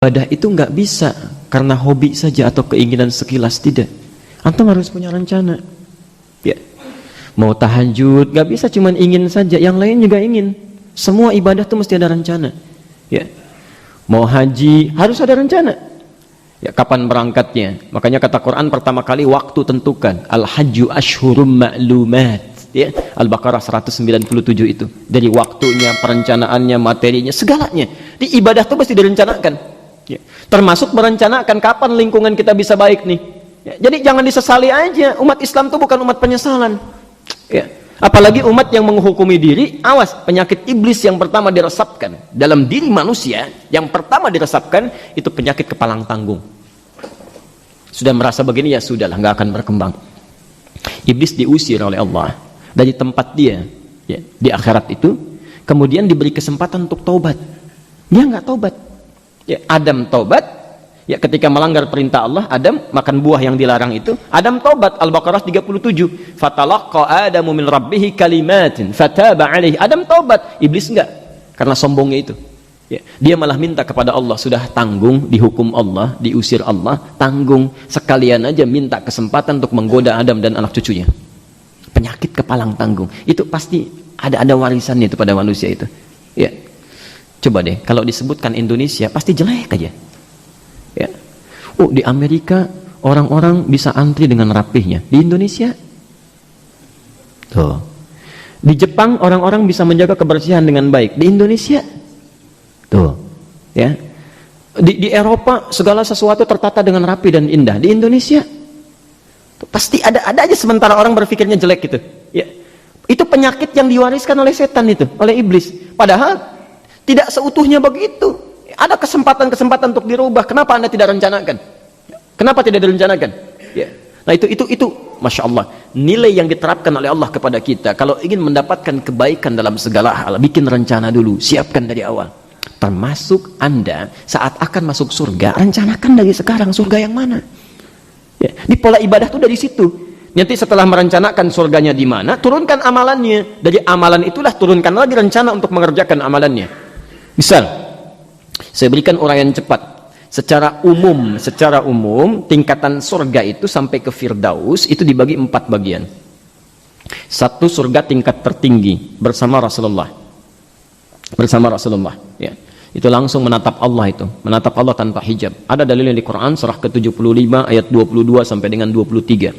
Ibadah itu nggak bisa karena hobi saja atau keinginan sekilas, tidak. Antum harus punya rencana. Ya. Mau tahajud nggak bisa cuman ingin saja, yang lain juga ingin. Semua ibadah itu mesti ada rencana. Ya. Mau haji harus ada rencana. Ya, kapan berangkatnya? Makanya kata Quran pertama kali waktu tentukan. Al-hajju ashhurum ma'lumat. Ya, Al-Baqarah 197 itu. Dari waktunya, perencanaannya, materinya, segalanya. Di ibadah itu mesti direncanakan. Ya. Termasuk merencanakan kapan lingkungan kita bisa baik nih. Ya. Jadi jangan disesali aja. Umat Islam itu bukan umat penyesalan. Ya. Apalagi umat yang menghukumi diri, awas, penyakit iblis yang pertama diresapkan dalam diri manusia, yang pertama diresapkan itu penyakit kepalang tanggung. Sudah merasa begini, ya sudahlah, nggak akan berkembang. Iblis diusir oleh Allah dari tempat dia, ya, di akhirat itu, kemudian diberi kesempatan untuk taubat. Dia nggak taubat. Ya, Adam taubat, ya, ketika melanggar perintah Allah, Adam makan buah yang dilarang itu, Adam taubat. Al-Baqarah 37, fatalaqqa Adamu min rabbihi kalimatin fataba alaihi. Adam taubat, iblis enggak, karena sombongnya itu. Ya, dia malah minta kepada Allah, sudah tanggung dihukum Allah, diusir Allah, tanggung, sekalian aja minta kesempatan untuk menggoda Adam dan anak cucunya. Penyakit kepalang tanggung itu pasti ada warisannya itu pada manusia itu. Ya, coba deh kalau disebutkan Indonesia pasti jelek aja. Ya. Oh, di Amerika orang-orang bisa antri dengan rapihnya. Di Indonesia tuh. Di Jepang orang-orang bisa menjaga kebersihan dengan baik. Di Indonesia tuh. Ya. Di Eropa segala sesuatu tertata dengan rapi dan indah. Di Indonesia tuh, pasti ada aja sementara orang berpikirnya jelek gitu. Ya. Itu penyakit yang diwariskan oleh setan itu, oleh iblis. Padahal tidak seutuhnya begitu. Ada kesempatan-kesempatan untuk dirubah. Kenapa Anda tidak rencanakan? Kenapa tidak direncanakan? Ya. Nah itu Masya Allah, nilai yang diterapkan oleh Allah kepada kita. Kalau ingin mendapatkan kebaikan dalam segala hal, bikin rencana dulu, siapkan dari awal. Termasuk Anda saat akan masuk surga, rencanakan dari sekarang surga yang mana. Ya. Di pola ibadah itu dari situ. Nanti setelah merencanakan surganya di mana, turunkan amalannya. Dari amalan itulah turunkan lagi rencana untuk mengerjakan amalannya. Misal, saya berikan uraian cepat. Secara umum tingkatan surga itu sampai ke Firdaus itu dibagi 4 bagian. 1 surga tingkat tertinggi bersama Rasulullah. Ya. Itu langsung menatap Allah itu, menatap Allah tanpa hijab. Ada dalilnya di Quran surah ke-75 ayat 22 sampai dengan 23.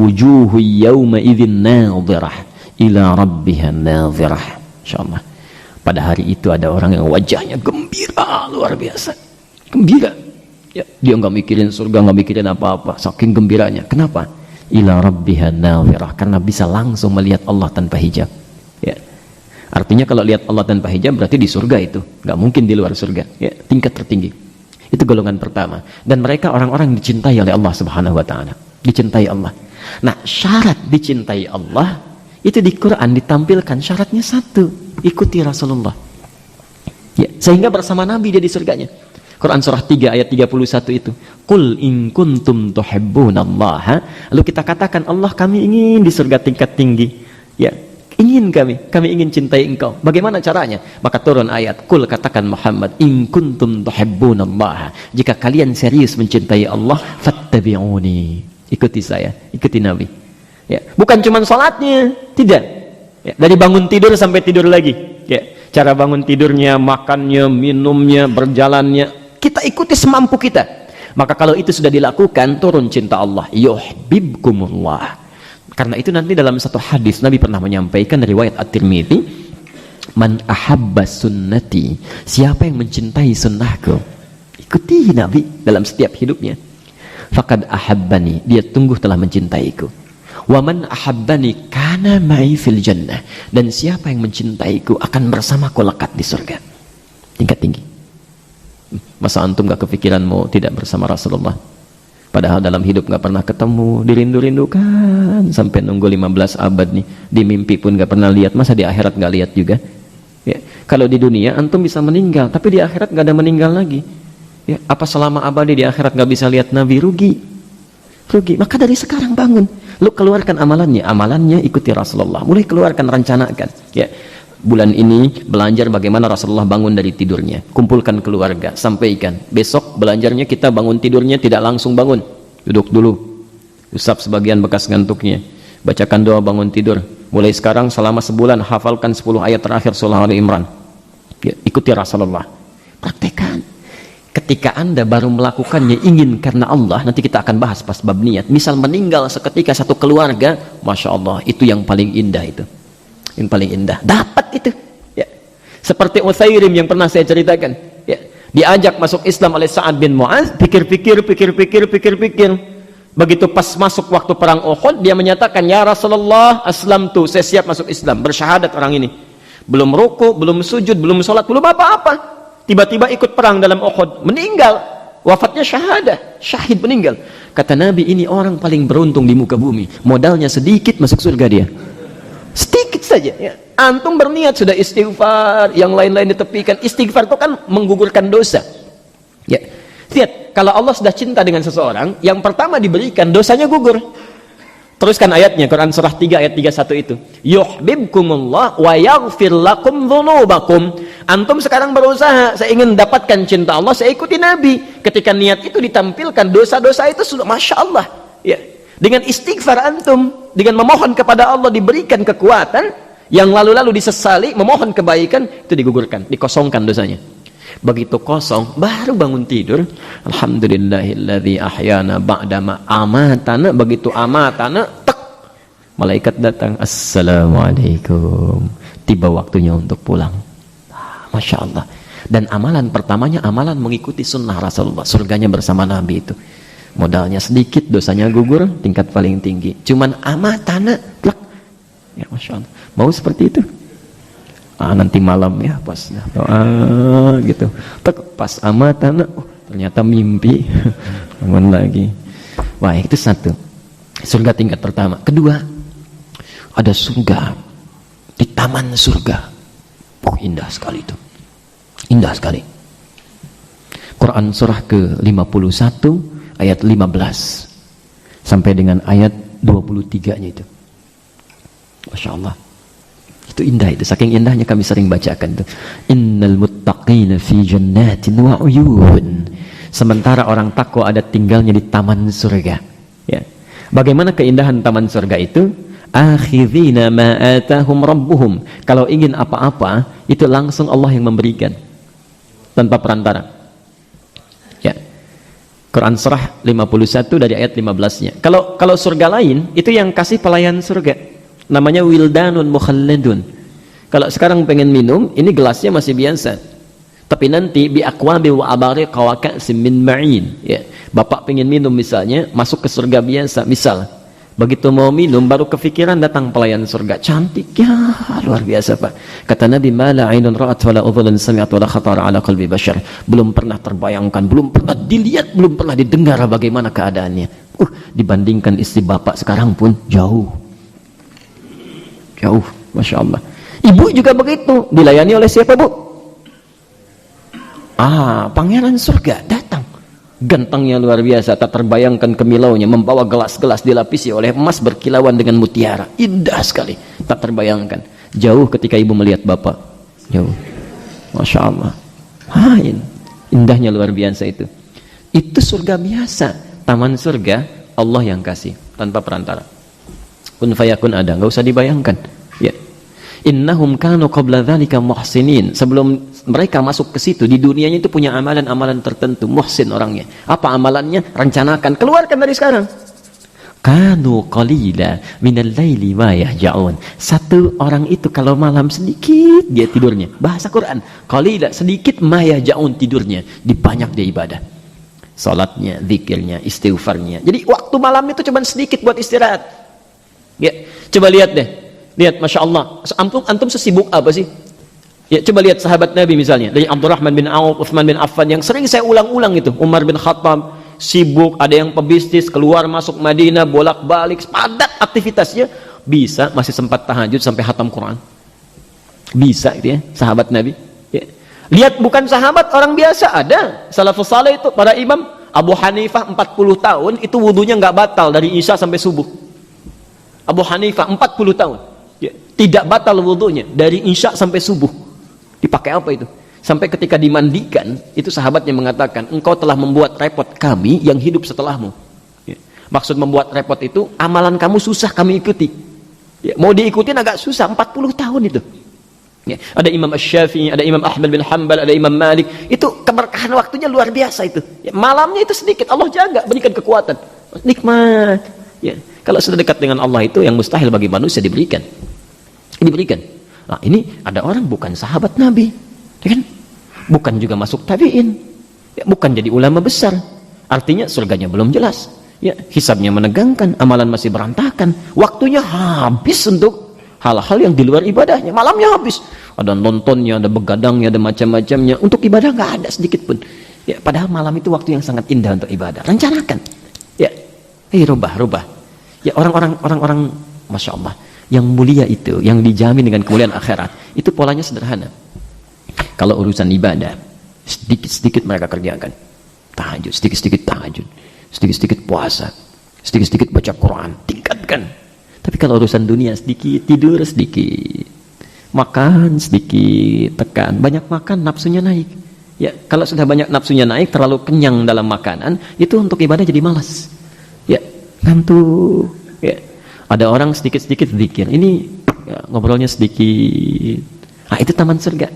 Wujuhu yawma idzin nadhirah ila rabbiha nadhirah. Insyaallah. Pada hari itu ada orang yang wajahnya gembira luar biasa, gembira. Ya, dia nggak mikirin surga, nggak mikirin apa-apa, saking gembiranya. Kenapa? Ila rabbiha nadhirah, karena bisa langsung melihat Allah tanpa hijab. Ya, artinya kalau lihat Allah tanpa hijab berarti di surga itu, nggak mungkin di luar surga. Ya, tingkat tertinggi. Itu golongan pertama. Dan mereka orang-orang yang dicintai oleh Allah Subhanahu Wa Taala, dicintai Allah. Nah, syarat dicintai Allah itu di Quran ditampilkan syaratnya 1. Ikuti Rasulullah. Ya, sehingga bersama Nabi dia di surganya. Quran surah 3 ayat 31 itu. Qul in kuntum tuhibbunallaha. Lalu kita katakan, Allah, kami ingin di surga tingkat tinggi. Ya, ingin kami ingin cintai engkau. Bagaimana caranya? Maka turun ayat, Qul, katakan Muhammad, in kuntum tuhibbunallaha. Jika kalian serius mencintai Allah, fattabi'uni. Ikuti saya, ikuti Nabi. Ya, bukan cuma salatnya, tidak. Ya, dari bangun tidur sampai tidur lagi. Ya, cara bangun tidurnya, makannya, minumnya, berjalannya, kita ikuti semampu kita. Maka kalau itu sudah dilakukan, turun cinta Allah. Yuhibbukumullah. Karena itu nanti dalam satu hadis Nabi pernah menyampaikan dari riwayat At-Tirmidzi, man ahabba sunnati, siapa yang mencintai sunnahku, ikuti Nabi dalam setiap hidupnya. Faqad ahabbani, dia tunggu telah mencintaiku. Waman ahabbani kana ma'i fil jannah, dan siapa yang mencintaiku akan bersamaku lekat di surga. Tingkat tinggi. Masa antum gak kepikiran mau tidak bersama Rasulullah? Padahal dalam hidup gak pernah ketemu, dirindu-rindukan sampai nunggu 15 abad nih, di mimpi pun gak pernah lihat, masa di akhirat gak lihat juga? Ya. Kalau di dunia antum bisa meninggal, tapi di akhirat gak ada meninggal lagi. Ya. Apa selama abadi di akhirat gak bisa lihat Nabi? Rugi. Maka dari sekarang bangun, lu keluarkan amalannya ikuti Rasulullah, mulai keluarkan, rencanakan. Ya, Bulan ini belajar bagaimana Rasulullah bangun dari tidurnya. Kumpulkan keluarga, sampaikan. Besok belajarnya kita bangun tidurnya tidak langsung bangun. Duduk dulu, usap sebagian bekas ngantuknya. Bacakan doa bangun tidur. Mulai sekarang selama sebulan hafalkan 10 ayat terakhir surah Ali Imran. Ya, ikuti Rasulullah. Praktekkan. Ketika Anda baru melakukannya ingin karena Allah, nanti kita akan bahas pas bab niat. Misal meninggal seketika satu keluarga, Masya Allah, itu yang paling indah itu. Yang paling indah. Dapat itu. Ya. Seperti Utsairim yang pernah saya ceritakan. Ya. Diajak masuk Islam oleh Sa'ad bin Mu'az, pikir-pikir. Begitu pas masuk waktu perang Uhud, dia menyatakan, ya Rasulullah, aslamtu, saya siap masuk Islam, bersyahadat orang ini. Belum ruku, belum sujud, belum sholat, belum apa-apa. Tiba-tiba ikut perang dalam Uhud, meninggal, wafatnya syahadah, syahid meninggal. Kata Nabi, ini orang paling beruntung di muka bumi, modalnya sedikit masuk surga dia, sedikit saja. Ya. Antum berniat sudah istighfar, yang lain-lain ditepikan. Istighfar itu kan menggugurkan dosa. Ya, lihat, kalau Allah sudah cinta dengan seseorang, yang pertama diberikan dosanya gugur. Teruskan ayatnya, Quran surah 3 ayat 31 itu. Yuhibbukumullah wa yaghfir lakum dzunubakum. Antum sekarang berusaha, saya ingin dapatkan cinta Allah, saya ikuti Nabi. Ketika niat itu ditampilkan, dosa-dosa itu sudah Masya Allah. Ya. Dengan istighfar antum, dengan memohon kepada Allah diberikan kekuatan, yang lalu-lalu disesali, memohon kebaikan, itu digugurkan, dikosongkan dosanya. Begitu kosong, baru bangun tidur, alhamdulillahilladzi ahyana ba'dama amatana. Begitu amatana, tek, malaikat datang, assalamualaikum, tiba waktunya untuk pulang. Masya Allah. Dan amalan pertamanya amalan mengikuti sunnah Rasulullah, surganya bersama Nabi itu. Modalnya sedikit, dosanya gugur, tingkat paling tinggi. Cuman amatana, plak. Ya Masya Allah. Mau seperti itu? Nanti malam ya pas doa gitu, tek, pas amatana, ternyata mimpi, bangun lagi. Wah, itu satu, surga tingkat pertama. Kedua, ada surga di taman surga. Indah sekali itu, indah sekali. Quran surah ke-51 ayat 15 sampai dengan ayat 23-nya itu. Masya Allah, itu indah itu, saking indahnya kami sering bacakan itu. Innal muttaqina fi jannatin wa uyun. Sementara orang takwa ada tinggalnya di taman surga. Ya. Bagaimana keindahan taman surga itu? Akhidhina ma atahum rabbuhum. Kalau ingin apa-apa, itu langsung Allah yang memberikan tanpa perantara. Ya. Quran surah 51 dari ayat 15-nya. Kalau surga lain, itu yang kasih pelayan surga. Namanya wildanun mukhalladun. Kalau sekarang pengen minum, ini gelasnya masih biasa. Tapi nanti bi aqwabi wa abariq wa ka'sin min ma'in. Ya. Bapak pengen minum misalnya, masuk ke surga biasa, misal. Begitu mau minum baru kepikiran datang pelayan surga. Cantik ya, luar biasa Pak. Kata Nabi, ma la 'ainun ra'at wa la udhunun sami'at wa la khatara 'ala qalbi bashar. Belum pernah terbayangkan, belum pernah dilihat, belum pernah didengar bagaimana keadaannya. Dibandingkan istri bapak sekarang pun jauh. Jauh, Masya Allah. Ibu juga begitu, dilayani oleh siapa Bu? Pangeran surga datang, gantengnya luar biasa, tak terbayangkan kemilaunya, membawa gelas-gelas dilapisi oleh emas berkilauan dengan mutiara, indah sekali, tak terbayangkan. Jauh ketika ibu melihat bapak, jauh. Masya Allah. Indahnya luar biasa itu. Itu surga biasa, taman surga Allah yang kasih tanpa perantara. Kun fayakun ada, nggak usah dibayangkan. Ya. Innahum kanu qabla dzalika muhsinin. Sebelum mereka masuk ke situ, di dunianya itu punya amalan-amalan tertentu. Muhsin orangnya. Apa amalannya? Rencanakan, keluarkan dari sekarang. Kanu qalila minal laili ma yahja'un. Satu orang itu kalau malam sedikit dia tidurnya. Bahasa Quran, qalila, sedikit, ma yahja'un, tidurnya. Dibanyak dia ibadah. Salatnya, zikirnya, istighfarnya. Jadi waktu malam itu cuma sedikit buat istirahat. Ya, coba lihat deh, lihat, Masya Allah, antum sesibuk apa sih? Ya, coba lihat sahabat Nabi misalnya, dari Abdurrahman bin Auf, Utsman bin Affan, yang sering saya ulang-ulang itu, Umar bin Khattab, sibuk, ada yang pebisnis, keluar masuk Madinah, bolak-balik, padat aktivitasnya, bisa masih sempat tahajud sampai khatam Quran, bisa gitu ya, sahabat Nabi. Ya. Lihat, bukan sahabat, orang biasa ada, salafus saleh itu, para imam. Abu Hanifah 40 tahun itu wudunya nggak batal dari Isya sampai subuh. Abu Hanifah 40 tahun. Ya. Tidak batal wudunya dari isya sampai subuh. Dipakai apa itu? Sampai ketika dimandikan, itu sahabatnya mengatakan, engkau telah membuat repot kami yang hidup setelahmu. Ya. Maksud membuat repot itu, amalan kamu susah kami ikuti. Ya. Mau diikutin agak susah, 40 tahun itu. Ya. Ada Imam Asy-Syafi'i, ada Imam Ahmad bin Hanbal, ada Imam Malik. Itu keberkahan waktunya luar biasa itu. Ya. Malamnya itu sedikit, Allah jaga, berikan kekuatan. Nikmat. Ya. Kalau sudah dekat dengan Allah itu, yang mustahil bagi manusia diberikan. Nah, ini ada orang bukan sahabat Nabi, ya kan? Bukan juga masuk tabi'in, ya, bukan jadi ulama besar. Artinya surganya belum jelas, ya, hisabnya menegangkan, amalan masih berantakan, waktunya habis untuk hal-hal yang di luar ibadahnya, malamnya habis, ada nontonnya, ada begadangnya, ada macam-macamnya, untuk ibadah nggak ada sedikit pun. Ya, padahal malam itu waktu yang sangat indah untuk ibadah. Rencanakan, ya, rubah. Ya, orang-orang, masya Allah, yang mulia itu, yang dijamin dengan kemuliaan akhirat, itu polanya sederhana. Kalau urusan ibadah, sedikit-sedikit mereka kerjakan. Tahajud, sedikit-sedikit tahajud, sedikit-sedikit puasa, sedikit-sedikit baca Quran, tingkatkan. Tapi kalau urusan dunia, sedikit tidur, sedikit makan, sedikit tekan. Banyak makan, nafsunya naik. Ya, kalau sudah banyak nafsunya naik, terlalu kenyang dalam makanan, itu untuk ibadah jadi malas. Ya, ngantuk. Ya. Ada orang sedikit-sedikit zikir, ini ya, ngobrolnya sedikit. Nah, itu taman surga.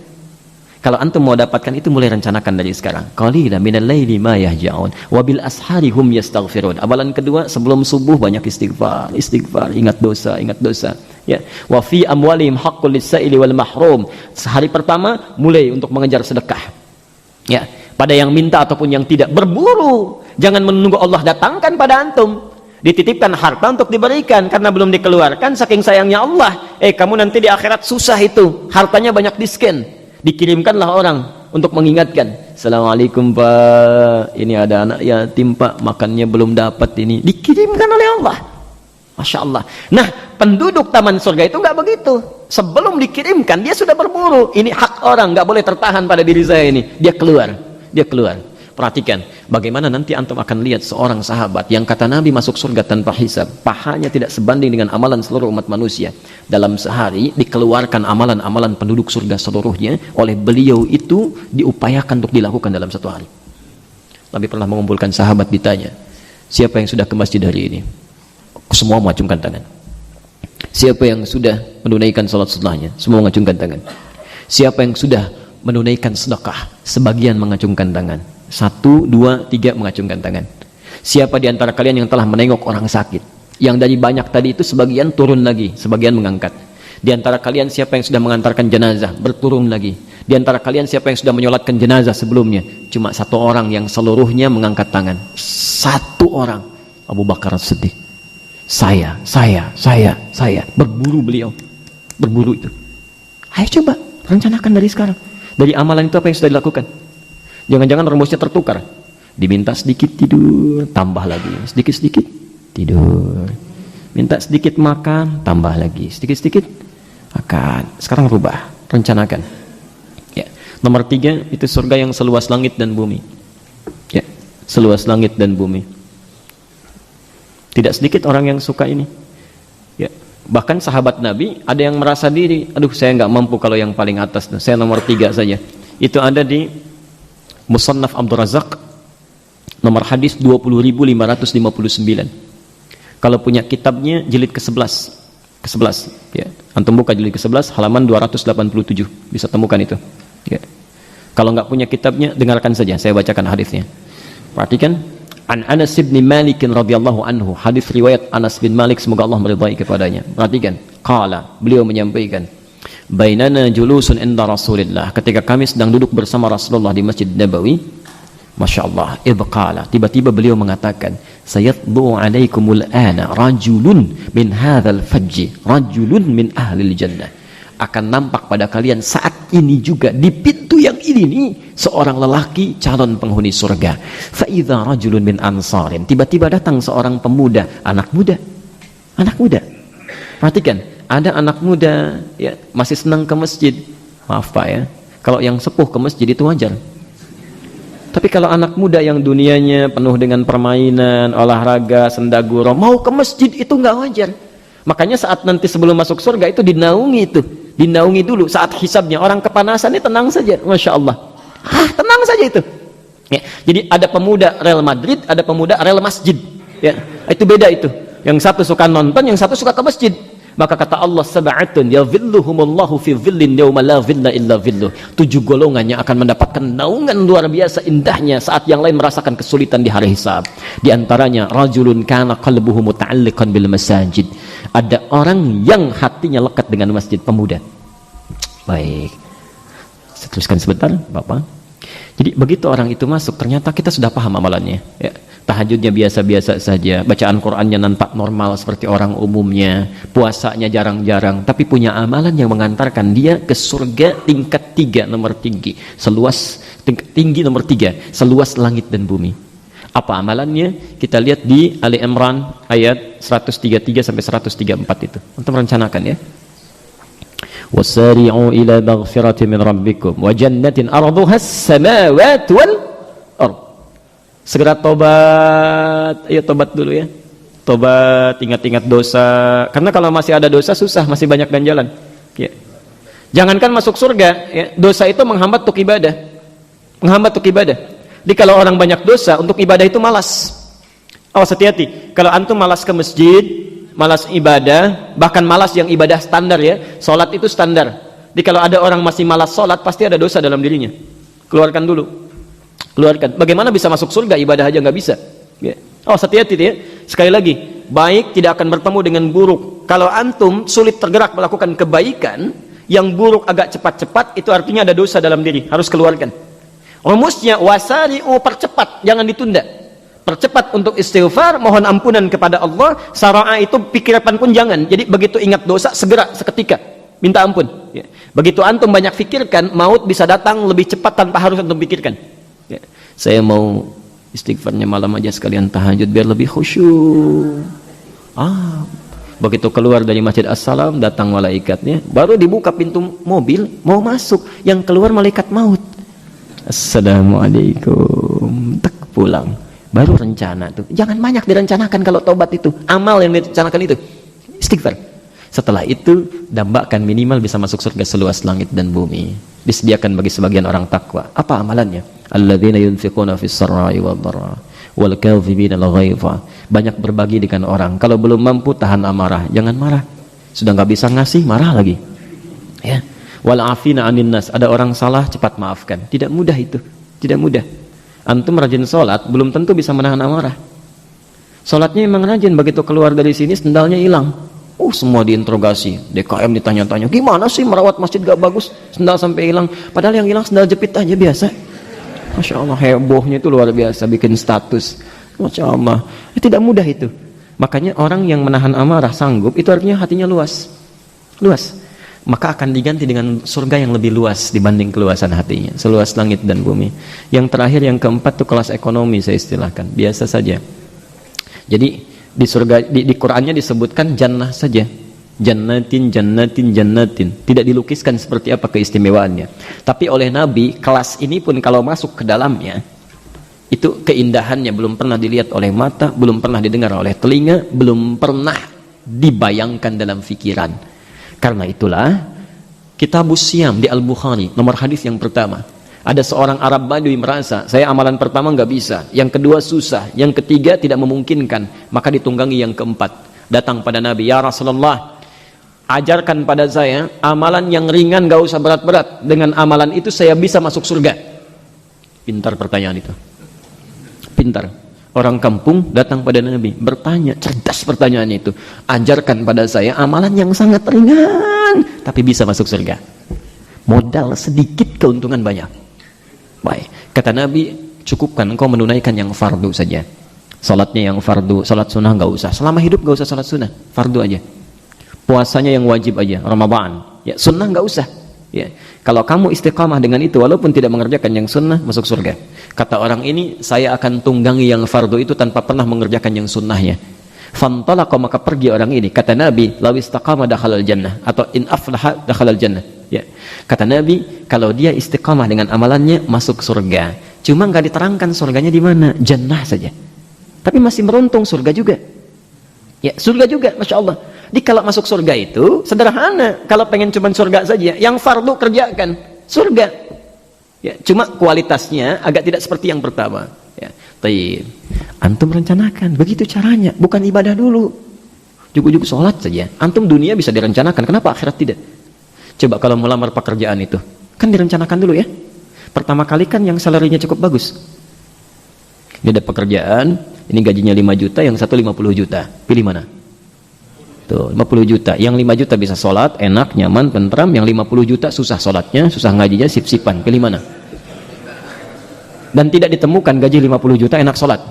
Kalau antum mau dapatkan itu, mulai rencanakan dari sekarang. Qalilan minal laili ma yahja'un wa bil ashari hum yastaghfirun. Amalan kedua, sebelum subuh banyak istighfar, ingat dosa. Ya, wa fi amwalihim haqqul lis-sa'ili wal mahrum. Sehari pertama mulai untuk mengejar sedekah. Ya, pada yang minta ataupun yang tidak, berburu. Jangan menunggu Allah datangkan pada antum. Dititipkan harta untuk diberikan karena belum dikeluarkan, saking sayangnya Allah. Kamu nanti di akhirat susah itu, hartanya banyak di-scan, dikirimkanlah orang untuk mengingatkan. Assalamualaikum Pak, ini ada anak yatim Pak, makannya belum dapat, ini dikirimkan oleh Allah. Masya Allah. Nah, penduduk taman surga itu nggak begitu. Sebelum dikirimkan dia sudah berburu. Ini hak orang, nggak boleh tertahan pada diri saya ini. Dia keluar. Perhatikan, bagaimana nanti antum akan lihat seorang sahabat yang kata Nabi masuk surga tanpa hisab, pahanya tidak sebanding dengan amalan seluruh umat manusia. Dalam sehari dikeluarkan amalan-amalan penduduk surga seluruhnya, oleh beliau itu diupayakan untuk dilakukan dalam satu hari. Nabi pernah mengumpulkan sahabat, ditanya, siapa yang sudah ke masjid hari ini? Semua mengacungkan tangan. Siapa yang sudah menunaikan salat sunnahnya? Semua mengacungkan tangan. Siapa yang sudah menunaikan sedekah? Sebagian mengacungkan tangan. 1, 2, 3 mengacungkan tangan. Siapa di antara kalian yang telah menengok orang sakit? Yang dari banyak tadi itu sebagian turun lagi, sebagian mengangkat. Di antara kalian siapa yang sudah mengantarkan jenazah? Berturun lagi. Di antara kalian siapa yang sudah menyolatkan jenazah sebelumnya? Cuma 1 orang yang seluruhnya mengangkat tangan. 1 orang. Abu Bakar sedih. Saya. Berburu beliau. Berburu itu. Ayo coba rencanakan dari sekarang. Dari amalan itu apa yang sudah dilakukan? Jangan-jangan rumusnya tertukar. Diminta sedikit tidur, tambah lagi. Sedikit-sedikit tidur. Minta sedikit makan, tambah lagi. Sedikit-sedikit makan. Sekarang rubah, rencanakan. Ya. Nomor 3 itu surga yang seluas langit dan bumi. Ya, seluas langit dan bumi. Tidak sedikit orang yang suka ini. Ya. Bahkan sahabat Nabi ada yang merasa diri, aduh saya nggak mampu kalau yang paling atas, saya nomor 3 saja. Itu ada di Musannaf Abdul Razak, nomor hadis 20.559. Kalau punya kitabnya jilid ke-11, ya. Antum buka jilid ke-11 halaman 287, bisa temukan itu. Ya. Kalau nggak punya kitabnya, dengarkan saja, saya bacakan hadisnya. Perhatikan, An Anas bin Malik radhiyallahu anhu, hadis riwayat Anas bin Malik, semoga Allah meridai kepadanya. Perhatikan, qala, beliau menyampaikan, bainana julusun inda Rasulillah, ketika kami sedang duduk bersama Rasulullah di Masjid Nabawi, Masya Allah, idqala, tiba-tiba beliau mengatakan, sayatbu alaikumul ana rajulun min hadzal fajji, rajulun min ahlil jannah, akan nampak pada kalian saat ini juga di pintu yang ini nih, seorang lelaki calon penghuni surga. Fa idza rajulun min ansarin, tiba-tiba datang seorang pemuda, anak muda. Perhatikan, ada anak muda ya, masih senang ke masjid. Maaf Pak ya, kalau yang sepuh ke masjid itu wajar. Tapi kalau anak muda yang dunianya penuh dengan permainan, olahraga, sendaguro, mau ke masjid itu nggak wajar. Makanya saat nanti sebelum masuk surga itu dinaungi dulu saat hisabnya. Orang kepanasan ini tenang saja, Masya Allah. Tenang saja itu. Ya, jadi ada pemuda Real Madrid, ada pemuda Real Masjid. Ya, itu beda itu. Yang satu suka nonton, yang satu suka ke masjid. Maka kata Allah, sab'atun yadhilluhumullahu fi dhillin yawma la dhilla illa dhilluh. 7 golongan yang akan mendapatkan naungan luar biasa indahnya saat yang lain merasakan kesulitan di hari hisab. Di antaranya rajulun kana qalbuhu muta'alliqan bil masajid. Ada orang yang hatinya lekat dengan masjid, pemuda. Baik. Saya teruskan sebentar, Bapak. Jadi begitu orang itu masuk, ternyata kita sudah paham amalannya. Ya. Tahajudnya biasa-biasa saja, bacaan Qur'annya nampak normal seperti orang umumnya, puasanya jarang-jarang, tapi punya amalan yang mengantarkan dia ke surga tingkat 3 nomor tinggi, tingkat tinggi nomor 3, seluas langit dan bumi. Apa amalannya? Kita lihat di Ali Imran ayat 133 sampai 134 itu. Untuk merencanakan ya. Wasari'u ila maghfirati min rabbikum wa jannatin arduha as-samawati wal ardh. Segera tobat, ayo tobat dulu ya. Tobat, ingat-ingat dosa. Karena kalau masih ada dosa susah, masih banyak ganjalan. Ya. Jangankan masuk surga, ya, dosa itu menghambat untuk ibadah. Menghambat untuk ibadah. Jadi kalau orang banyak dosa, untuk ibadah itu malas. Awas hati-hati. Kalau antum malas ke masjid, malas ibadah, bahkan malas yang ibadah standar ya. Salat itu standar. Jadi kalau ada orang masih malas salat, pasti ada dosa dalam dirinya. Keluarkan dulu. Keluarkan. Bagaimana bisa masuk surga, ibadah aja nggak bisa. Ya. Oh, hati-hati ya. Sekali lagi, baik tidak akan bertemu dengan buruk. Kalau antum sulit tergerak melakukan kebaikan, yang buruk agak cepat-cepat, itu artinya ada dosa dalam diri. Harus keluarkan. Rumusnya wasari'u, percepat, jangan ditunda. Percepat untuk istighfar, mohon ampunan kepada Allah. Sara'a itu pikiran pun jangan. Jadi begitu ingat dosa, segera seketika minta ampun. Ya. Begitu antum banyak pikirkan, maut bisa datang lebih cepat tanpa harus antum pikirkan. Ya. Saya mau istighfarnya malam aja sekalian tahajud biar lebih khusyuk. Begitu keluar dari Masjid As-Salam, datang malaikatnya, baru dibuka pintu mobil, mau masuk, yang keluar malaikat maut. Assalamualaikum, tak pulang. Baru rencana tuh. Jangan banyak direncanakan kalau tobat itu. Amal yang direncanakan itu istighfar. Setelah itu dambakan minimal bisa masuk surga seluas langit dan bumi. Disediakan bagi sebagian orang takwa. Apa amalannya? Alladzina yunfiquna fis sarra'i wad dharra wal kadhibina al ghaidha. Banyak berbagi dengan orang. Kalau belum mampu tahan amarah, jangan marah. Sudah nggak bisa ngasih, marah lagi. Ya. Wal afina 'anil nas. Ada orang salah, cepat maafkan. Tidak mudah itu. Tidak mudah. Antum rajin sholat, belum tentu bisa menahan amarah. Sholatnya memang rajin, begitu keluar dari sini sendalnya hilang. Semua diinterogasi, DKM ditanya-tanya, gimana sih merawat masjid gak bagus, sendal sampai hilang. Padahal yang hilang sendal jepit aja biasa. Masya Allah, hebohnya itu luar biasa, bikin status. Masya Allah, tidak mudah itu. Makanya orang yang menahan amarah sanggup, itu artinya hatinya luas. Luas. Maka akan diganti dengan surga yang lebih luas dibanding keluasan hatinya, seluas langit dan bumi. Yang terakhir, yang keempat itu kelas ekonomi, saya istilahkan biasa saja. Jadi di surga, di Qur'annya disebutkan jannah saja, jannatin, tidak dilukiskan seperti apa keistimewaannya. Tapi oleh Nabi, kelas ini pun kalau masuk ke dalamnya, itu keindahannya belum pernah dilihat oleh mata, belum pernah didengar oleh telinga, belum pernah dibayangkan dalam pikiran. Karena itulah Kitabus Siyam di Al-Bukhari, nomor hadis yang pertama, ada seorang Arab Badui merasa, saya amalan pertama nggak bisa, yang kedua susah, yang ketiga tidak memungkinkan, maka ditunggangi yang keempat. Datang pada Nabi, ya Rasulullah, ajarkan pada saya amalan yang ringan, nggak usah berat-berat. Dengan amalan itu saya bisa masuk surga. Pintar pertanyaan itu. Pintar. Orang kampung datang pada Nabi, bertanya, cerdas pertanyaannya itu. Ajarkan pada saya amalan yang sangat ringan, tapi bisa masuk surga. Modal sedikit, keuntungan banyak. Baik, kata Nabi, cukupkan engkau menunaikan yang fardu saja. Salatnya yang fardu, salat sunnah nggak usah. Selama hidup nggak usah salat sunnah, fardu aja. Puasanya yang wajib aja, Ramadan. Ya, sunnah nggak usah. Ya, kalau kamu istiqamah dengan itu, walaupun tidak mengerjakan yang sunnah, masuk surga. Kata orang ini, saya akan tunggangi yang fardu itu tanpa pernah mengerjakan yang sunnahnya. Fantalaqa, maka pergi orang ini. Kata Nabi, law istaqama dakhalal jannah, atau in aflaha dakhalal jannah. Ya. Kata Nabi, kalau dia istiqamah dengan amalannya, masuk surga. Cuma nggak diterangkan surganya di mana, jannah saja. Tapi masih beruntung surga juga. Ya, surga juga, Masya Allah. Di kalau masuk surga itu sederhana. Kalau pengen cuma surga saja, yang fardu kerjakan surga. Ya, cuma kualitasnya agak tidak seperti yang pertama. Ya, tayyib. Antum rencanakan, begitu caranya. Bukan ibadah dulu. Jugu-jugu sholat saja. Antum dunia bisa direncanakan, kenapa akhirat tidak? Coba kalau melamar pekerjaan itu, kan direncanakan dulu ya. Pertama kali kan yang salarinya cukup bagus. Dia ada pekerjaan, ini gajinya 5 juta, yang satu 50 juta. Pilih mana? Tuh, 50 juta. Yang 5 juta bisa sholat, enak, nyaman, tentram. Yang 50 juta susah sholatnya, susah ngajinya, sip-sipan. Pilih mana? Dan tidak ditemukan gaji 50 juta enak sholat.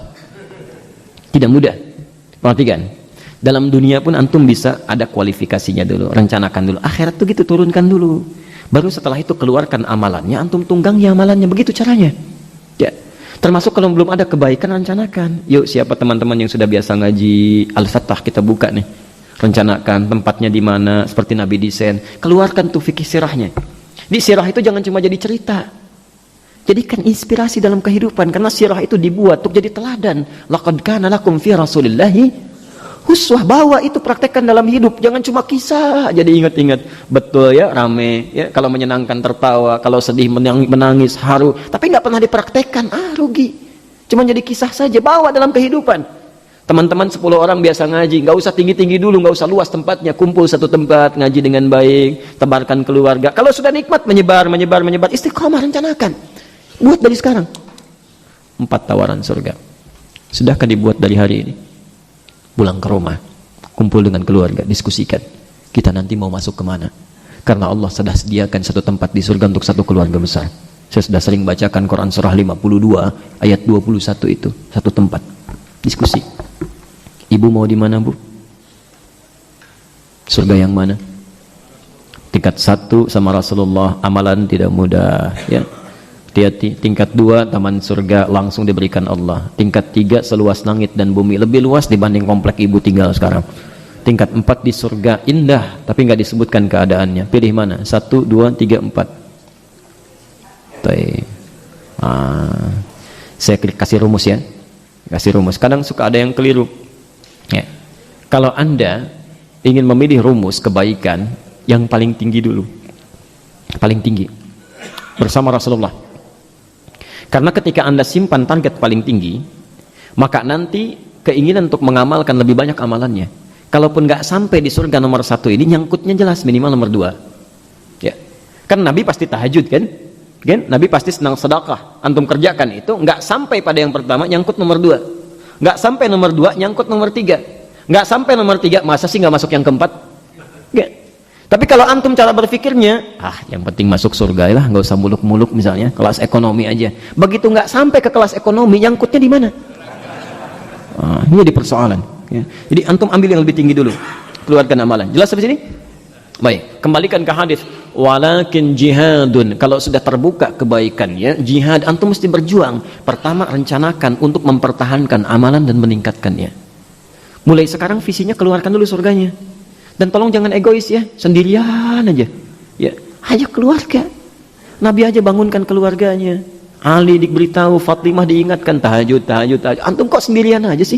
Tidak mudah. Perhatikan. Dalam dunia pun antum bisa ada kualifikasinya dulu, rencanakan dulu. Akhirat tuh gitu, turunkan dulu. Baru setelah itu keluarkan amalannya, antum tunggangi amalannya, begitu caranya. Ya. Termasuk kalau belum ada kebaikan, rencanakan. Yuk, siapa teman-teman yang sudah biasa ngaji Al-Fattah, kita buka nih. Rencanakan tempatnya di mana, seperti Nabi desain. Keluarkan tuh fikih sirahnya. Di sirah itu jangan cuma jadi cerita. Jadikan inspirasi dalam kehidupan, karena sirah itu dibuat untuk jadi teladan. Laqad kana lakum fi Rasulillahi uswah, bawa itu praktekkan dalam hidup, jangan cuma kisah jadi ingat-ingat. Betul ya, rame ya, kalau menyenangkan tertawa, kalau sedih menangis, haru, tapi nggak pernah dipraktekkan, rugi. Cuma jadi kisah saja, bawa dalam kehidupan. Teman-teman 10 orang biasa ngaji, nggak usah tinggi-tinggi dulu, nggak usah luas tempatnya, kumpul satu tempat, ngaji dengan baik, tebarkan keluarga. Kalau sudah nikmat, menyebar, istiqomah, rencanakan. Buat dari sekarang. 4 tawaran surga. Sudahkah dibuat dari hari ini? Pulang ke rumah, kumpul dengan keluarga, diskusikan. Kita nanti mau masuk kemana? Karena Allah sudah sediakan satu tempat di surga untuk satu keluarga besar. Saya sudah sering bacakan Quran surah 52 ayat 21 itu, satu tempat. Diskusi. Ibu mau di mana, Bu? Surga yang mana? Tingkat 1 sama Rasulullah, amalan tidak mudah, ya. Hati-hati. Tingkat 2, taman surga langsung diberikan Allah. Tingkat 3, seluas langit dan bumi, lebih luas dibanding komplek ibu tinggal sekarang. Tingkat 4, di surga indah, tapi nggak disebutkan keadaannya. Pilih mana? 1, 2, 3, 4. Saya kasih rumus ya. Kasih rumus. Kadang suka ada yang keliru. Ya. Kalau Anda ingin memilih rumus kebaikan, yang paling tinggi dulu. Paling tinggi. Bersama Rasulullah. Karena ketika Anda simpan target paling tinggi, maka nanti keinginan untuk mengamalkan lebih banyak amalannya. Kalaupun nggak sampai di surga nomor 1 ini, nyangkutnya jelas minimal nomor 2. Ya. Kan Nabi pasti tahajud kan? Nabi pasti senang sedekah. Antum kerjakan itu, nggak sampai pada yang pertama, nyangkut nomor 2. Nggak sampai nomor 2, nyangkut nomor 3. Nggak sampai nomor 3, masa sih nggak masuk yang keempat? Nggak. Tapi kalau antum cara berpikirnya, yang penting masuk surga lah, nggak usah muluk-muluk misalnya, kelas ekonomi aja. Begitu nggak sampai ke kelas ekonomi, nyangkutnya di mana? Ini jadi persoalan. Ya. Jadi antum ambil yang lebih tinggi dulu, keluarkan amalan. Jelas sampai sini? Baik, kembalikan ke hadis. Walakin jihadun, kalau sudah terbuka kebaikannya, jihad, antum mesti berjuang. Pertama, rencanakan untuk mempertahankan amalan dan meningkatkannya. Mulai sekarang visinya keluarkan dulu surganya. Dan tolong jangan egois ya, sendirian aja. Ya, ajak keluarga. Nabi aja bangunkan keluarganya. Ali diberitahu, Fatimah diingatkan, tahajud. Antum kok sendirian aja sih?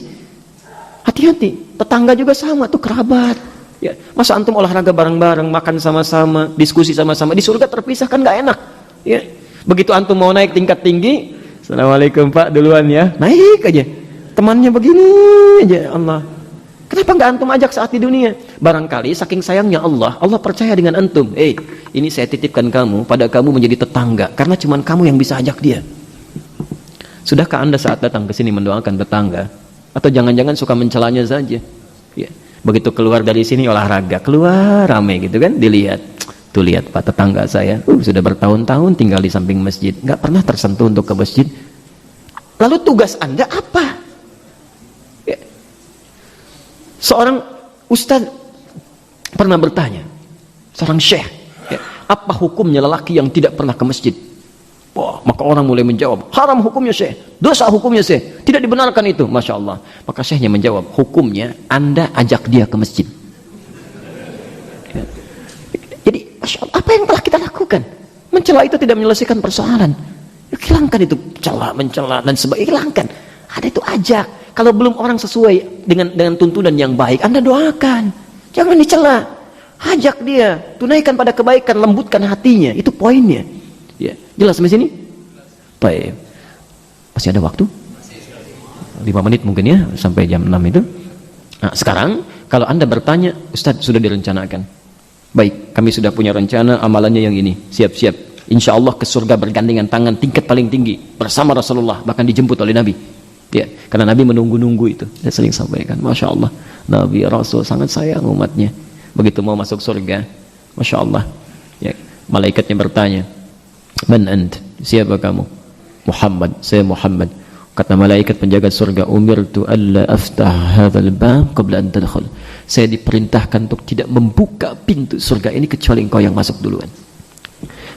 Hati-hati. Tetangga juga sama tuh, kerabat. Ya, masa antum olahraga bareng-bareng, makan sama-sama, diskusi sama-sama, di surga terpisah kan nggak enak. Ya. Begitu antum mau naik tingkat tinggi, Assalamualaikum Pak, duluan ya. Naik aja. Temannya begini aja, Allah. Kenapa nggak antum ajak saat di dunia? Barangkali saking sayangnya Allah percaya dengan antum. Ini saya titipkan kamu, pada kamu menjadi tetangga, karena cuman kamu yang bisa ajak dia. Sudahkah Anda saat datang ke sini mendoakan tetangga? Atau jangan-jangan suka mencelanya saja? Ya. Begitu keluar dari sini olahraga, keluar rame gitu kan, dilihat. Tuh lihat Pak, tetangga saya, sudah bertahun-tahun tinggal di samping masjid, nggak pernah tersentuh untuk ke masjid. Lalu tugas Anda apa? Seorang ustaz pernah bertanya, seorang syekh, apa hukumnya lelaki yang tidak pernah ke masjid? Wah, maka orang mulai menjawab, haram hukumnya syekh, dosa hukumnya syekh, tidak dibenarkan itu. Masya Allah. Maka syekhnya menjawab, hukumnya Anda ajak dia ke masjid. Jadi, Masya Allah, apa yang telah kita lakukan? Mencela itu tidak menyelesaikan persoalan. Hilangkan itu mencela dan sebagainya, hilangkan. Ada itu ajak. Kalau belum orang sesuai dengan tuntunan yang baik, Anda doakan. Jangan dicela. Ajak dia, tunaikan pada kebaikan, lembutkan hatinya. Itu poinnya. Ya, jelas sampai sini? Baik. Masih ada waktu? 5 menit mungkin ya, sampai jam 6 itu. Nah, sekarang kalau Anda bertanya, Ustadz sudah direncanakan. Baik, kami sudah punya rencana, amalannya yang ini. Siap-siap. Insya Allah ke surga bergandengan tangan tingkat paling tinggi bersama Rasulullah, bahkan dijemput oleh Nabi. Ya, karena Nabi menunggu-nunggu itu. Saya sering sampaikan, Masya Allah, Nabi Rasul sangat sayang umatnya. Begitu mau masuk surga, Masya Allah, ya, malaikatnya bertanya, Man ant? Siapa kamu? Muhammad. Saya Muhammad. Kata malaikat penjaga surga, umirtu alla aftah hadzal bab qabla an tadkhul. Saya diperintahkan untuk tidak membuka pintu surga ini kecuali engkau yang masuk duluan.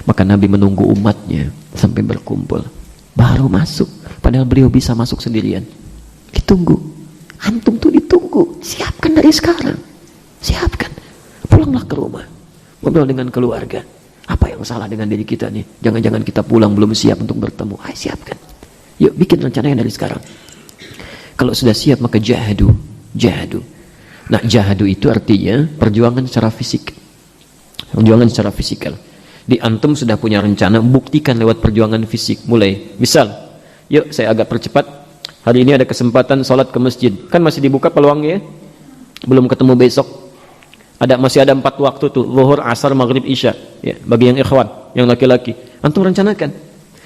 Maka Nabi menunggu umatnya sampai berkumpul, baru masuk. Padahal beliau bisa masuk sendirian. Ditunggu. Antum tuh ditunggu. Siapkan dari sekarang. Siapkan. Pulanglah ke rumah. Ngobrol dengan keluarga. Apa yang salah dengan diri kita nih? Jangan-jangan kita pulang belum siap untuk bertemu. Ayo siapkan. Yuk bikin rencananya dari sekarang. Kalau sudah siap maka jahadu. Jahadu. Nah, jahadu itu artinya perjuangan secara fisik. Perjuangan secara fisikal. Di antum sudah punya rencana, buktikan lewat perjuangan fisik. Mulai. Misal, yuk saya agak percepat. Hari ini ada kesempatan sholat ke masjid. Kan masih dibuka peluangnya ya? Belum ketemu besok. Masih ada 4 waktu tuh. Zuhur, asar, maghrib, isya. Ya, bagi yang ikhwan, yang laki-laki. Antum rencanakan.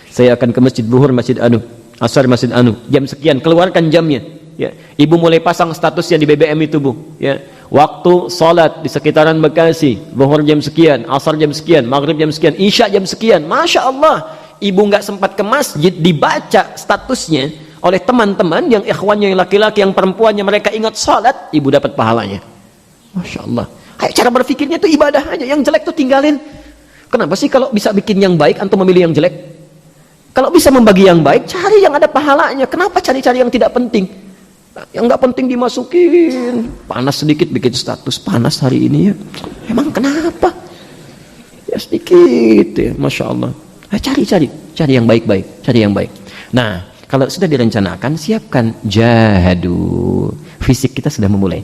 Saya akan ke masjid Zuhur, masjid anu. Asar, masjid anu. Jam sekian, keluarkan jamnya. Ya. Ibu mulai pasang statusnya di BBM itu, Bu. Ya. Waktu sholat di sekitaran Bekasi. Zuhur jam sekian, asar jam sekian, maghrib jam sekian, isya jam sekian. Masya Allah. Ibu nggak sempat ke masjid, dibaca statusnya oleh teman-teman yang ikhwannya, yang laki-laki, yang perempuannya, mereka ingat sholat, ibu dapat pahalanya. Masya Allah. Ayo, cara berpikirnya itu ibadah aja. Yang jelek tuh tinggalin. Kenapa sih kalau bisa bikin yang baik antum memilih yang jelek? Kalau bisa membagi yang baik, cari yang ada pahalanya. Kenapa cari-cari yang tidak penting? Yang nggak penting dimasukin. Panas sedikit bikin status, panas hari ini ya. Emang kenapa? Ya sedikit ya, Masya Allah. Cari yang baik-baik, cari yang baik. Nah, kalau sudah direncanakan, siapkan jahadu. Fisik kita sudah memulai.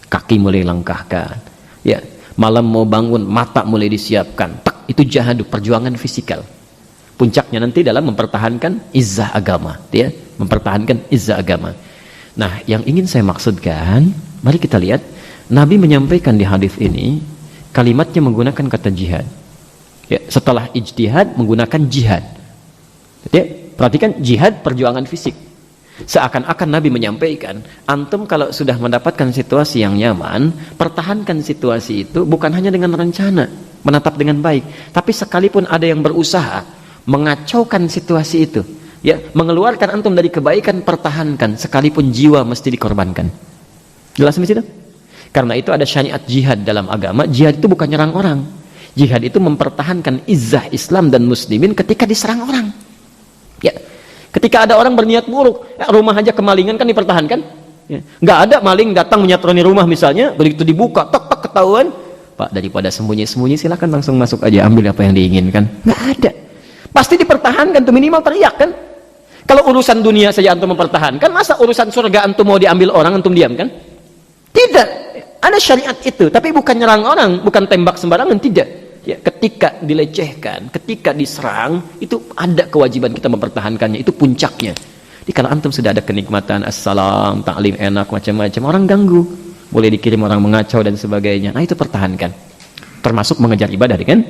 Kaki mulai langkahkan. Ya, malam mau bangun, mata mulai disiapkan. Tak, itu jahadu, perjuangan fisikal. Puncaknya nanti dalam mempertahankan izzah agama, ya, mempertahankan izzah agama. Nah, yang ingin saya maksudkan, mari kita lihat, Nabi menyampaikan di hadis ini, kalimatnya menggunakan kata jihad. Ya, setelah ijtihad menggunakan jihad. Ya, perhatikan jihad perjuangan fisik. Seakan-akan Nabi menyampaikan, antum kalau sudah mendapatkan situasi yang nyaman, pertahankan situasi itu bukan hanya dengan rencana, menatap dengan baik, tapi sekalipun ada yang berusaha mengacaukan situasi itu, ya, mengeluarkan antum dari kebaikan, pertahankan, sekalipun jiwa mesti dikorbankan. Jelas sampai situ? Karena itu ada syariat jihad dalam agama. Jihad itu bukan nyerang orang. Jihad itu mempertahankan izzah Islam dan muslimin ketika diserang orang. Ya, ketika ada orang berniat buruk, rumah aja kemalingan kan dipertahankan. Ya. Nggak ada maling datang menyatroni rumah misalnya, begitu dibuka, tok ketahuan, Pak, daripada sembunyi-sembunyi silakan langsung masuk aja, ambil apa yang diinginkan. Nggak ada. Pasti dipertahankan tuh, minimal teriak kan. Kalau urusan dunia saja antum mempertahankan, masa urusan surga antum mau diambil orang antum diam kan? Tidak. Ada syariat itu, tapi bukan nyerang orang, bukan tembak sembarangan, tidak. Ya, ketika dilecehkan, ketika diserang, itu ada kewajiban kita mempertahankannya, itu puncaknya. Jadi kalau antum sudah ada kenikmatan, assalam, taklim enak, macam-macam, orang ganggu, boleh dikirim orang mengacau dan sebagainya, nah itu pertahankan. Termasuk mengejar ibadah dengan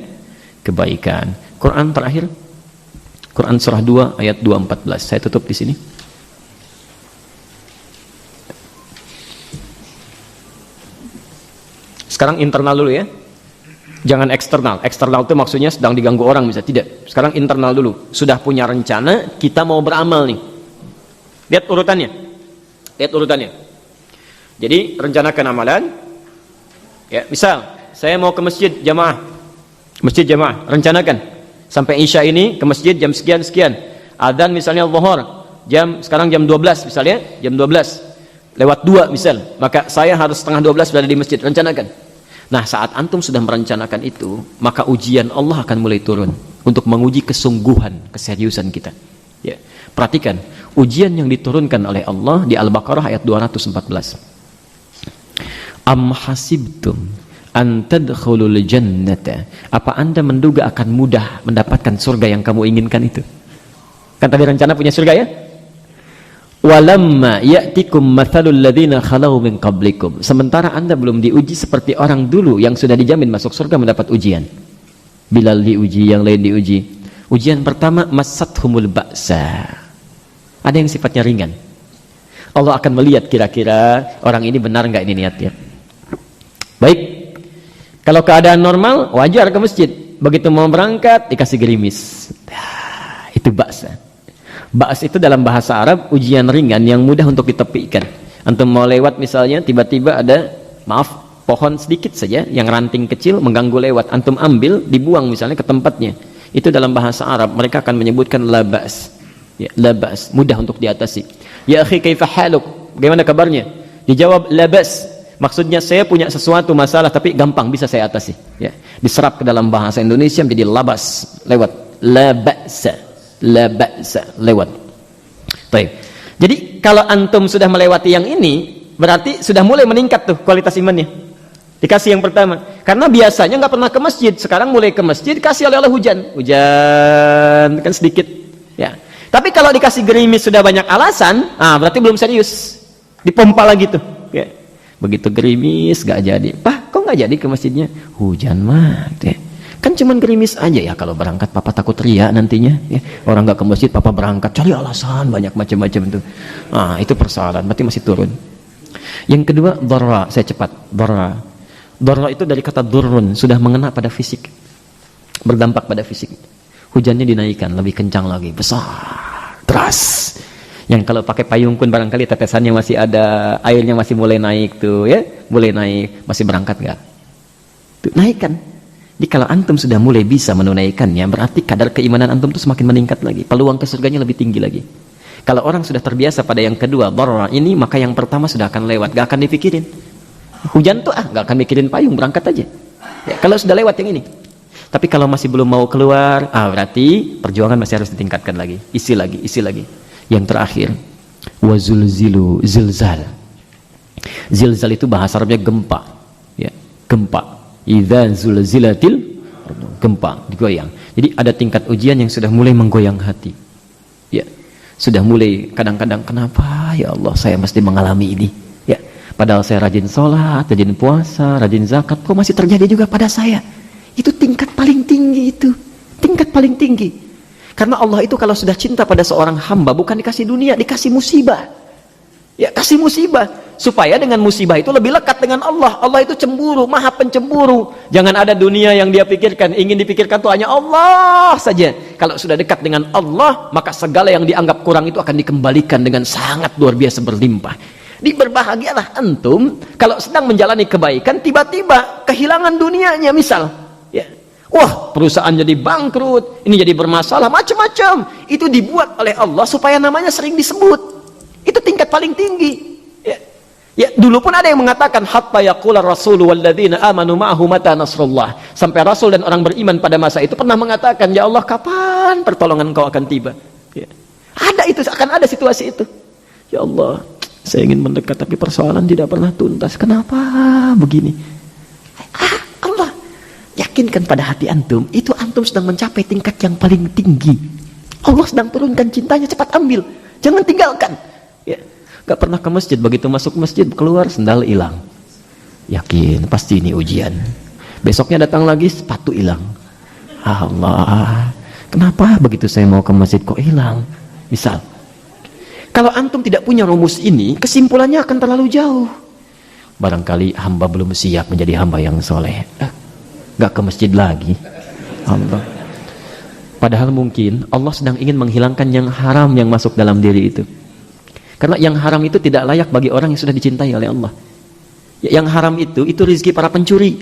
kebaikan. Quran terakhir, Quran surah 2 ayat 214. Saya tutup di sini. Sekarang internal dulu ya. Jangan eksternal. Eksternal itu maksudnya sedang diganggu orang bisa, tidak. Sekarang internal dulu. Sudah punya rencana, kita mau beramal nih. Lihat urutannya. Lihat urutannya. Jadi rencanakan amalan. Ya, misal saya mau ke masjid jamaah. Masjid jamaah, rencanakan. Sampai isya ini ke masjid jam sekian-sekian. Adzan misalnya zuhur, sekarang jam 12 misalnya, jam 12 lewat 2 misal. Maka saya harus setengah 12 berada di masjid, rencanakan. Nah, saat antum sudah merencanakan itu, maka ujian Allah akan mulai turun untuk menguji kesungguhan, keseriusan kita. Ya. Perhatikan, ujian yang diturunkan oleh Allah di Al-Baqarah ayat 214. Am hasibtum an tadkhulul jannata, apa Anda menduga akan mudah mendapatkan surga yang kamu inginkan itu? Kan tadi rencana punya surga ya? Walamma ya'tikum mathalul ladzina khalau min qablikum, sementara Anda belum diuji seperti orang dulu yang sudah dijamin masuk surga mendapat ujian. Bilal diuji, yang lain diuji. Ujian pertama, massathumul ba'sa, ada yang sifatnya ringan. Allah akan melihat kira-kira orang ini benar nggak ini niatnya. Baik, kalau keadaan normal wajar ke masjid, begitu mau berangkat dikasih gerimis. Itu ba'sa. Ba's itu dalam bahasa Arab ujian ringan yang mudah untuk ditepikan. Antum mau lewat misalnya, tiba-tiba ada, maaf, pohon sedikit saja yang ranting kecil mengganggu lewat, antum ambil, dibuang misalnya ke tempatnya. Itu dalam bahasa Arab mereka akan menyebutkan la ba's. Ya, la ba's, mudah untuk diatasi. Ya akhi kaifa haluk? Bagaimana kabarnya? Dijawab la ba's. Maksudnya saya punya sesuatu masalah tapi gampang bisa saya atasi. Ya, diserap ke dalam bahasa Indonesia menjadi labas, lewat la ba'sa. La ba'sa, lewat. Baik. Jadi kalau antum sudah melewati yang ini, berarti sudah mulai meningkat tuh kualitas imannya. Dikasih yang pertama. Karena biasanya nggak pernah ke masjid, sekarang mulai ke masjid, kasih oleh hujan. Hujan kan sedikit. Ya. Tapi kalau dikasih gerimis sudah banyak alasan, berarti belum serius. Dipompa lagi tuh. Ya. Begitu gerimis nggak jadi. Pak, kok nggak jadi ke masjidnya? Hujan mah. Ya. Kan cuman gerimis aja ya, kalau berangkat papa takut ria nantinya ya. Orang nggak ke masjid papa berangkat cari alasan banyak macam-macam tuh. Itu persoalan, berarti masih turun. Yang kedua, dharra, saya cepat. Dharra itu dari kata durrun, sudah mengena pada fisik, berdampak pada fisik. Hujannya dinaikkan, lebih kencang lagi, besar, deras. Yang kalau pakai payung pun barangkali tetesannya masih ada, airnya masih mulai naik tuh ya, mulai naik, masih berangkat nggak? Tuh, naikkan. Jadi kalau antum sudah mulai bisa menunaikannya, berarti kadar keimanan antum itu semakin meningkat lagi, peluang ke surganya lebih tinggi lagi. Kalau orang sudah terbiasa pada yang kedua, dharra ini, maka yang pertama sudah akan lewat, gak akan dipikirin. Hujan tuh gak akan mikirin payung, berangkat aja. Ya, kalau sudah lewat yang ini. Tapi kalau masih belum mau keluar, berarti perjuangan masih harus ditingkatkan lagi, isi lagi, isi lagi. Yang terakhir, wazulzilu, zilzal. Zilzal itu bahasa Arabnya gempa, ya, gempa. Idza zulzilatil, gempa, digoyang. Jadi ada tingkat ujian yang sudah mulai menggoyang hati. Ya, sudah mulai kadang-kadang, kenapa ya Allah saya mesti mengalami ini? Ya, padahal saya rajin sholat, rajin puasa, rajin zakat, kok masih terjadi juga pada saya? Itu tingkat paling tinggi itu, tingkat paling tinggi. Karena Allah itu kalau sudah cinta pada seorang hamba, bukan dikasih dunia, dikasih musibah. Ya, kasih musibah supaya dengan musibah itu lebih lekat dengan Allah. Allah itu cemburu, maha pencemburu. Jangan ada dunia yang dia pikirkan, ingin dipikirkan tuh hanya Allah saja. Kalau sudah dekat dengan Allah, maka segala yang dianggap kurang itu akan dikembalikan dengan sangat luar biasa berlimpah. Berbahagialah antum kalau sedang menjalani kebaikan, tiba-tiba kehilangan dunianya misal. Ya. Wah, perusahaan jadi bangkrut, ini jadi bermasalah, macam-macam. Itu dibuat oleh Allah supaya namanya sering disebut. Itu tingkat paling tinggi. Ya, dulu pun ada yang mengatakan hatta yaqula rasulu walladzina amanu ma'ahu mata nasrullah. Sampai Rasul dan orang beriman pada masa itu pernah mengatakan, ya Allah kapan pertolongan kau akan tiba? Ya. Ada itu, akan ada situasi itu. Ya Allah, saya ingin mendekat tapi persoalan tidak pernah tuntas. Kenapa begini? Allah yakinkan pada hati antum, itu antum sedang mencapai tingkat yang paling tinggi. Allah sedang turunkan cintanya, cepat ambil, jangan tinggalkan. Ya. Gak pernah ke masjid, begitu masuk masjid keluar sendal hilang, yakin pasti ini ujian. Besoknya datang lagi sepatu hilang. Allah, kenapa begitu saya mau ke masjid kok hilang? Misal, kalau antum tidak punya rumus ini, kesimpulannya akan terlalu jauh. Barangkali hamba belum siap menjadi hamba yang soleh, gak ke masjid lagi. Allah. Padahal mungkin Allah sedang ingin menghilangkan yang haram yang masuk dalam diri itu. Karena yang haram itu tidak layak bagi orang yang sudah dicintai oleh Allah. Yang haram itu rezeki para pencuri.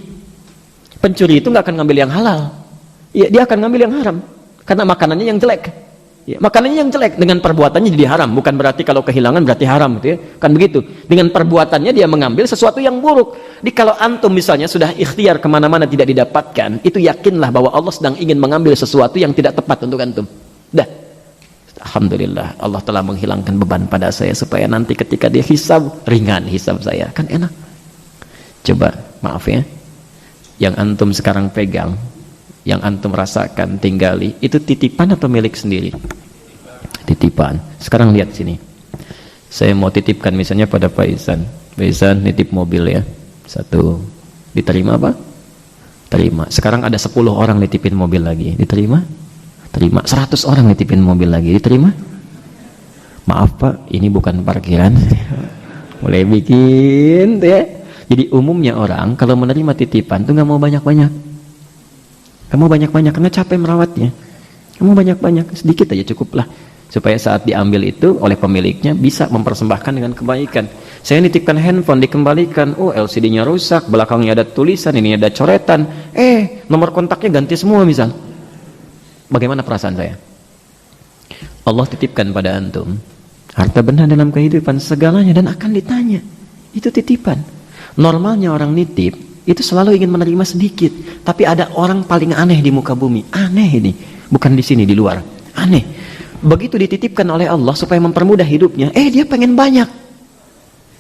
Pencuri itu nggak akan ngambil yang halal. Ya, dia akan ngambil yang haram. Karena makanannya yang jelek. Ya, makanannya yang jelek dengan perbuatannya jadi haram. Bukan berarti kalau kehilangan berarti haram, gitu ya. Kan begitu. Dengan perbuatannya dia mengambil sesuatu yang buruk. Jadi kalau antum misalnya sudah ikhtiar kemana-mana tidak didapatkan, itu yakinlah bahwa Allah sedang ingin mengambil sesuatu yang tidak tepat untuk antum. Dah. Alhamdulillah Allah telah menghilangkan beban pada saya supaya nanti ketika dia hisab ringan hisab saya, kan enak. Coba, maaf ya, yang antum sekarang pegang, yang antum rasakan, tinggali, itu titipan atau milik sendiri? Titipan. Sekarang lihat sini, saya mau titipkan misalnya pada Pak Ihsan. Pak Ihsan nitip mobil ya, 1, diterima apa? Terima. Sekarang ada 10 orang nitipin mobil lagi, diterima? Terima. 100 orang nitipin mobil lagi, diterima? Maaf Pak, ini bukan parkiran. Mulai bikin tuh ya. Jadi umumnya orang kalau menerima titipan tuh nggak mau banyak-banyak. Kamu banyak-banyak karena capek merawatnya. Kamu banyak-banyak, sedikit aja cukup lah, supaya saat diambil itu oleh pemiliknya bisa mempersembahkan dengan kebaikan. Saya nitipkan handphone, dikembalikan, oh LCD-nya rusak, belakangnya ada tulisan, ini ada coretan, nomor kontaknya ganti semua misal. Bagaimana perasaan saya? Allah titipkan pada antum harta benda dalam kehidupan segalanya dan akan ditanya. Itu titipan. Normalnya orang nitip itu selalu ingin menerima sedikit, tapi ada orang paling aneh di muka bumi. Aneh ini, bukan di sini, di luar. Aneh. Begitu dititipkan oleh Allah supaya mempermudah hidupnya, dia pengen banyak.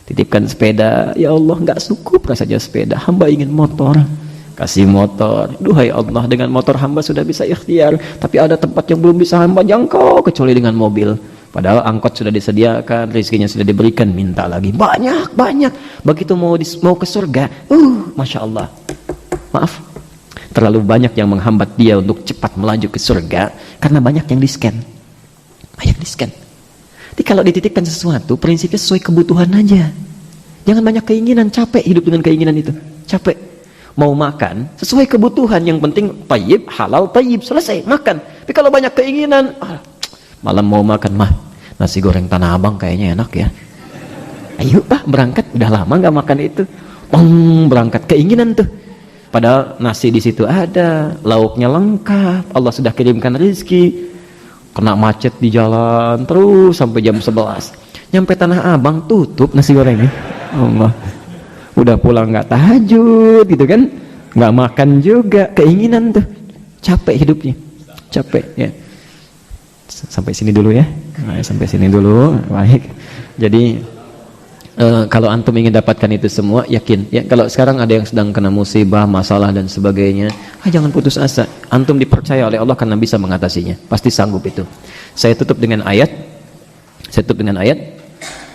Titipkan sepeda, ya Allah nggak cukup rasanya sepeda, hamba ingin motor. Kasih motor. Duhai Allah, dengan motor hamba sudah bisa ikhtiar, tapi ada tempat yang belum bisa hamba jangkau kecuali dengan mobil. Padahal angkot sudah disediakan, rezekinya sudah diberikan, minta lagi banyak. Begitu mau ke surga, masya Allah. Maaf, terlalu banyak yang menghambat dia untuk cepat melaju ke surga karena banyak yang di-scan. Jadi kalau dititipkan sesuatu, prinsipnya sesuai kebutuhan aja. Jangan banyak keinginan, capek hidup dengan keinginan itu. Capek. Mau makan, sesuai kebutuhan, yang penting tayyib, halal, tayyib, selesai, makan. Tapi kalau banyak keinginan, malam mau makan, nasi goreng Tanah Abang kayaknya enak ya. Ayo Pak, berangkat, udah lama nggak makan itu. Berangkat, keinginan tuh. Padahal nasi di situ ada, lauknya lengkap, Allah sudah kirimkan rezeki. Kena macet di jalan terus sampai jam 11. Nyampe Tanah Abang tutup nasi gorengnya. Allah. Udah pulang nggak tahajud gitu kan, nggak makan juga, keinginan tuh. Capek hidupnya, capek ya. Sampai sini dulu ya. Sampai sini dulu. Baik. Jadi kalau antum ingin dapatkan itu semua, yakin ya. Kalau sekarang ada yang sedang kena musibah, masalah dan sebagainya, jangan putus asa. Antum dipercaya oleh Allah karena bisa mengatasinya, pasti sanggup itu. Saya tutup dengan ayat.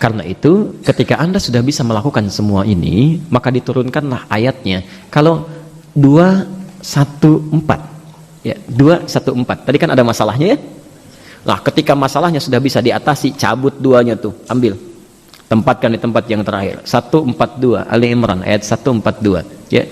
Karena itu ketika Anda sudah bisa melakukan semua ini, maka diturunkanlah ayatnya. Kalau 214 ya, 214 tadi kan ada masalahnya ya. Nah, ketika masalahnya sudah bisa diatasi, cabut duanya tuh, ambil, tempatkan di tempat yang terakhir. 142 Ali Imran ayat 142 ya.